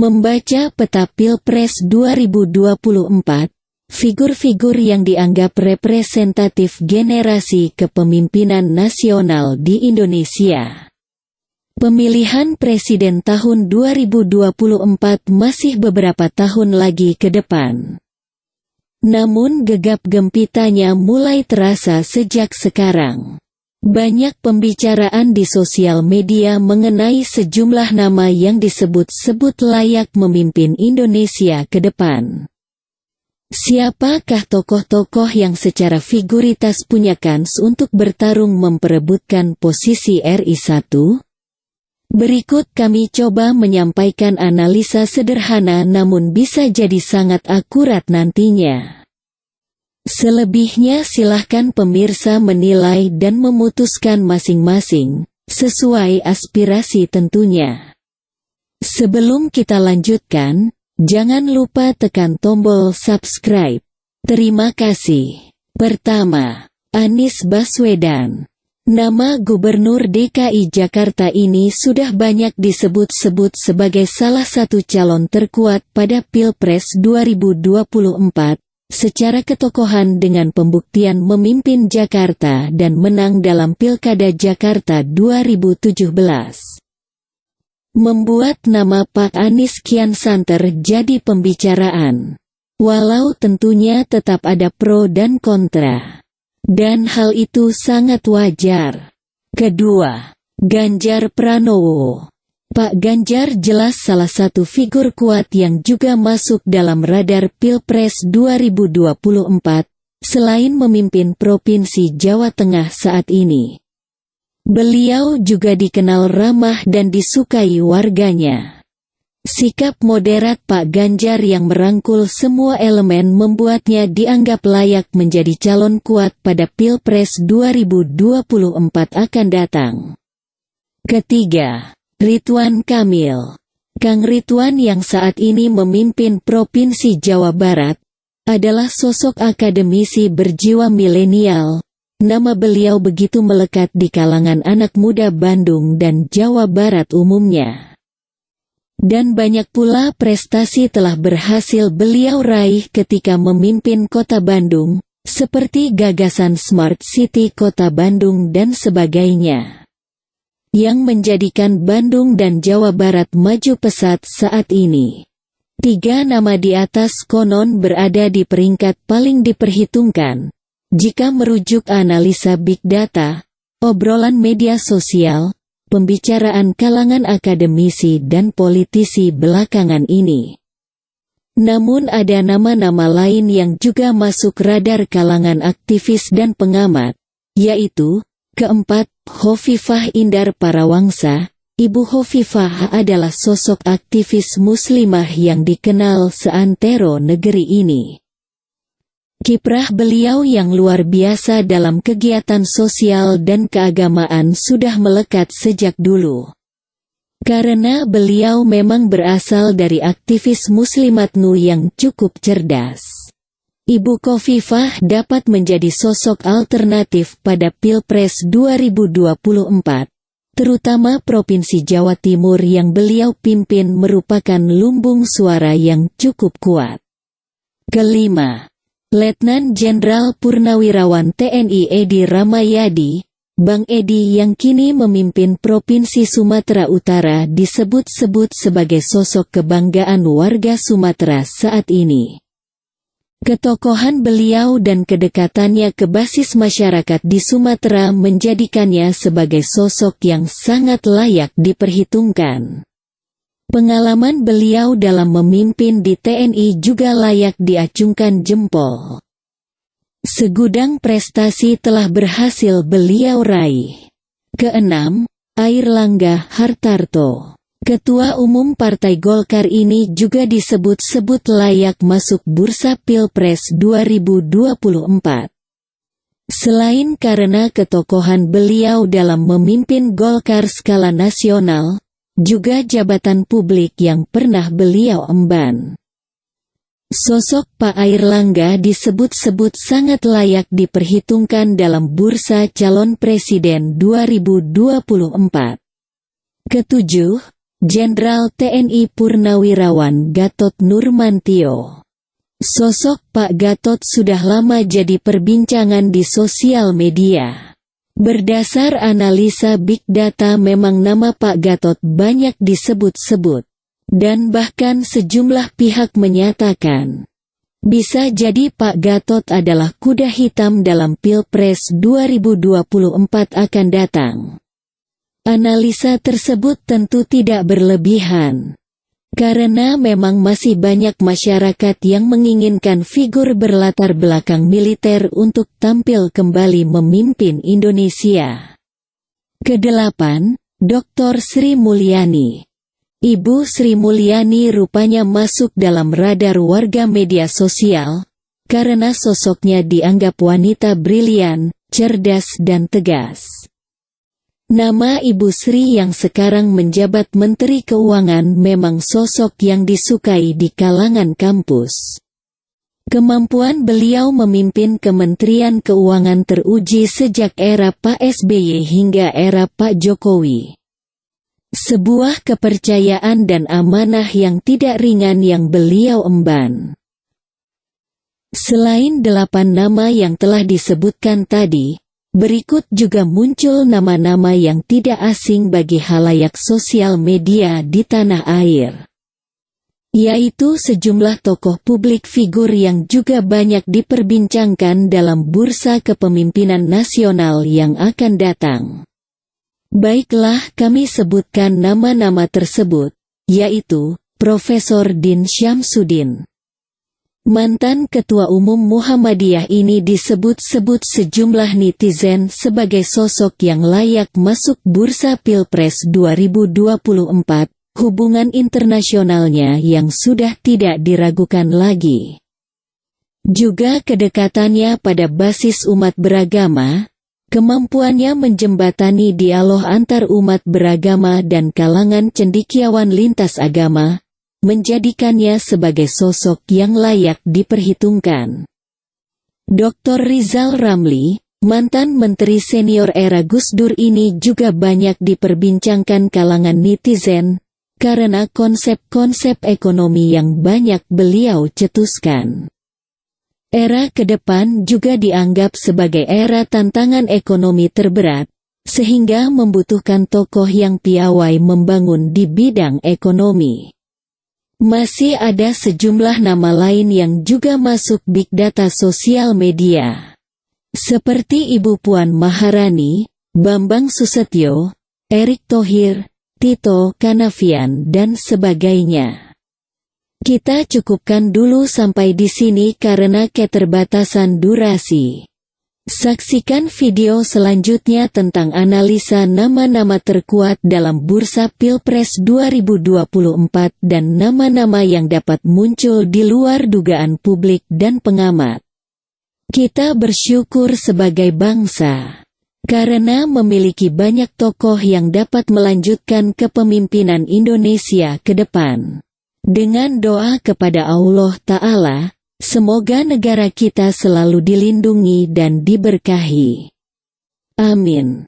Membaca peta Pilpres 2024, figur-figur yang dianggap representatif generasi kepemimpinan nasional di Indonesia. Pemilihan presiden tahun 2024 masih beberapa tahun lagi ke depan. Namun gegap gempitanya mulai terasa sejak sekarang. Banyak pembicaraan di sosial media mengenai sejumlah nama yang disebut-sebut layak memimpin Indonesia ke depan. Siapakah tokoh-tokoh yang secara figuritas punya kans untuk bertarung memperebutkan posisi RI 1? Berikut kami coba menyampaikan analisa sederhana namun bisa jadi sangat akurat nantinya. Selebihnya silahkan pemirsa menilai dan memutuskan masing-masing, sesuai aspirasi tentunya. Sebelum kita lanjutkan, jangan lupa tekan tombol subscribe. Terima kasih. Pertama, Anies Baswedan. Nama Gubernur DKI Jakarta ini sudah banyak disebut-sebut sebagai salah satu calon terkuat pada Pilpres 2024. Secara ketokohan dengan pembuktian memimpin Jakarta dan menang dalam Pilkada Jakarta 2017. Membuat nama Pak Anies kian santer jadi pembicaraan. Walau tentunya tetap ada pro dan kontra. Dan hal itu sangat wajar. Kedua, Ganjar Pranowo. Pak Ganjar jelas salah satu figur kuat yang juga masuk dalam radar Pilpres 2024, selain memimpin Provinsi Jawa Tengah saat ini. Beliau juga dikenal ramah dan disukai warganya. Sikap moderat Pak Ganjar yang merangkul semua elemen membuatnya dianggap layak menjadi calon kuat pada Pilpres 2024 akan datang. Ketiga, Ridwan Kamil. Kang Ridwan yang saat ini memimpin Provinsi Jawa Barat, adalah sosok akademisi berjiwa milenial. Nama beliau begitu melekat di kalangan anak muda Bandung dan Jawa Barat umumnya. Dan banyak pula prestasi telah berhasil beliau raih ketika memimpin Kota Bandung, seperti gagasan Smart City Kota Bandung dan sebagainya, yang menjadikan Bandung dan Jawa Barat maju pesat saat ini. Tiga nama di atas konon berada di peringkat paling diperhitungkan, jika merujuk analisa Big Data, obrolan media sosial, pembicaraan kalangan akademisi dan politisi belakangan ini. Namun ada nama-nama lain yang juga masuk radar kalangan aktivis dan pengamat, yaitu, keempat, Hovifah Indar Parawangsa. Ibu Hovifah adalah sosok aktivis muslimah yang dikenal seantero negeri ini. Kiprah beliau yang luar biasa dalam kegiatan sosial dan keagamaan sudah melekat sejak dulu. Karena beliau memang berasal dari aktivis muslimat NU yang cukup cerdas. Ibu Hovifah dapat menjadi sosok alternatif pada Pilpres 2024, terutama Provinsi Jawa Timur yang beliau pimpin merupakan lumbung suara yang cukup kuat. Kelima, Letnan Jenderal Purnawirawan TNI Edi Ramayadi. Bang Edi yang kini memimpin Provinsi Sumatera Utara disebut-sebut sebagai sosok kebanggaan warga Sumatera saat ini. Ketokohan beliau dan kedekatannya ke basis masyarakat di Sumatera menjadikannya sebagai sosok yang sangat layak diperhitungkan. Pengalaman beliau dalam memimpin di TNI juga layak diacungkan jempol. Segudang prestasi telah berhasil beliau raih. Keenam, Airlangga Hartarto. Ketua Umum Partai Golkar ini juga disebut-sebut layak masuk bursa Pilpres 2024. Selain karena ketokohan beliau dalam memimpin Golkar skala nasional, juga jabatan publik yang pernah beliau emban. Sosok Pak Airlangga disebut-sebut sangat layak diperhitungkan dalam bursa calon presiden 2024. Ketujuh, Jenderal TNI Purnawirawan Gatot Nurmantio. Sosok Pak Gatot sudah lama jadi perbincangan di sosial media. Berdasar analisa Big Data memang nama Pak Gatot banyak disebut-sebut. Dan bahkan sejumlah pihak menyatakan, bisa jadi Pak Gatot adalah kuda hitam dalam Pilpres 2024 akan datang. Analisa tersebut tentu tidak berlebihan. Karena memang masih banyak masyarakat yang menginginkan figur berlatar belakang militer untuk tampil kembali memimpin Indonesia. Kedelapan, Dr. Sri Mulyani. Ibu Sri Mulyani rupanya masuk dalam radar warga media sosial, karena sosoknya dianggap wanita brilian, cerdas dan tegas. Nama Ibu Sri yang sekarang menjabat Menteri Keuangan memang sosok yang disukai di kalangan kampus. Kemampuan beliau memimpin Kementerian Keuangan teruji sejak era Pak SBY hingga era Pak Jokowi. Sebuah kepercayaan dan amanah yang tidak ringan yang beliau emban. Selain 8 nama yang telah disebutkan tadi, berikut juga muncul nama-nama yang tidak asing bagi khalayak sosial media di tanah air. Yaitu sejumlah tokoh publik figur yang juga banyak diperbincangkan dalam bursa kepemimpinan nasional yang akan datang. Baiklah kami sebutkan nama-nama tersebut, yaitu Profesor Din Syamsuddin. Mantan Ketua Umum Muhammadiyah ini disebut-sebut sejumlah netizen sebagai sosok yang layak masuk bursa Pilpres 2024, hubungan internasionalnya yang sudah tidak diragukan lagi. Juga kedekatannya pada basis umat beragama, kemampuannya menjembatani dialog antar umat beragama dan kalangan cendekiawan lintas agama, menjadikannya sebagai sosok yang layak diperhitungkan. Dr. Rizal Ramli, mantan Menteri Senior era Gus Dur ini juga banyak diperbincangkan kalangan netizen, karena konsep-konsep ekonomi yang banyak beliau cetuskan. Era ke depan juga dianggap sebagai era tantangan ekonomi terberat, sehingga membutuhkan tokoh yang piawai membangun di bidang ekonomi. Masih ada sejumlah nama lain yang juga masuk big data sosial media. Seperti Ibu Puan Maharani, Bambang Susetio, Erick Thohir, Tito Karnavian dan sebagainya. Kita cukupkan dulu sampai di sini karena keterbatasan durasi. Saksikan video selanjutnya tentang analisa nama-nama terkuat dalam bursa Pilpres 2024 dan nama-nama yang dapat muncul di luar dugaan publik dan pengamat. Kita bersyukur sebagai bangsa, karena memiliki banyak tokoh yang dapat melanjutkan kepemimpinan Indonesia ke depan. Dengan doa kepada Allah Ta'ala, semoga negara kita selalu dilindungi dan diberkahi. Amin.